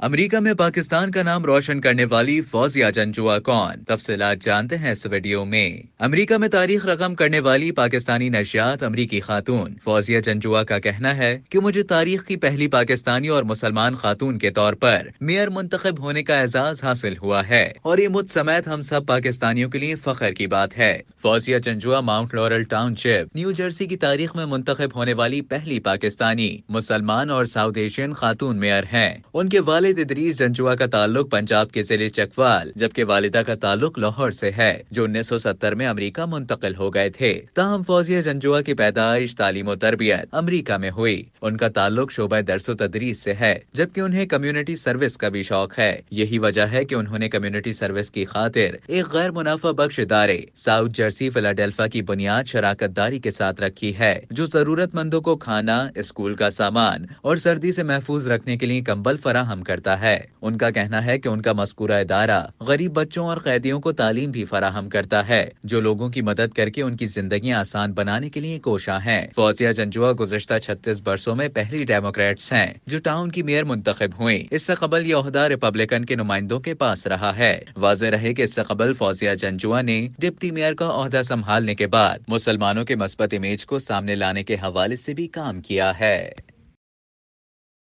امریکہ میں پاکستان کا نام روشن کرنے والی فوزیہ جنجوعہ کون؟ تفصیلات جانتے ہیں اس ویڈیو میں۔ امریکہ میں تاریخ رقم کرنے والی پاکستانی نشیات امریکی خاتون فوزیہ جنجوعہ کا کہنا ہے کہ مجھے تاریخ کی پہلی پاکستانی اور مسلمان خاتون کے طور پر میئر منتخب ہونے کا اعزاز حاصل ہوا ہے اور یہ مجھ سمیت ہم سب پاکستانیوں کے لیے فخر کی بات ہے۔ Fauzia Janjua Mount Laurel town شپ، نیو جرسی کی تاریخ میں منتخب ہونے والی پہلی پاکستانی، مسلمان اور ساؤتھ ایشین خاتون میئر ہیں۔ ان کے والد ادریس جنجوعہ کا تعلق پنجاب کے ضلع چکوال، جبکہ والدہ کا تعلق لاہور سے ہے، جو 1970 میں امریکہ منتقل ہو گئے تھے۔ تاہم فوزیہ جنجوعہ کی پیدائش، تعلیم و تربیت امریکہ میں ہوئی۔ ان کا تعلق شعبہ درس و تدریس سے ہے، جبکہ انہیں کمیونٹی سروس کا بھی شوق ہے۔ یہی وجہ ہے کہ انہوں نے کمیونٹی سروس کی خاطر ایک غیر منافع بخش ادارے ساؤتھ جرسی فلاڈیلفیا کی بنیاد شراکت داری کے ساتھ رکھی ہے، جو ضرورت مندوں کو کھانا، اسکول کا سامان اور سردی سے محفوظ رکھنے کے لیے کمبل فراہم کرتا ہے۔ ان کا کہنا ہے کہ ان کا مذکورہ ادارہ غریب بچوں اور قیدیوں کو تعلیم بھی فراہم کرتا ہے، جو لوگوں کی مدد کر کے ان کی زندگیاں آسان بنانے کے لیے کوشاں ہیں۔ فوزیہ جنجوعہ گزشتہ 36 برسوں میں پہلی ڈیموکریٹس ہیں جو ٹاؤن کی میئر منتخب ہوئیں۔ اس سے قبل یہ عہدہ ریپبلکن کے نمائندوں کے پاس رہا ہے۔ واضح رہے کہ اس سے قبل فوزیہ جنجوعہ نے ڈپٹی میئر کا عہدہ سنبھالنے کے بعد مسلمانوں کے مثبت امیج کو سامنے لانے کے حوالے سے بھی کام کیا ہے۔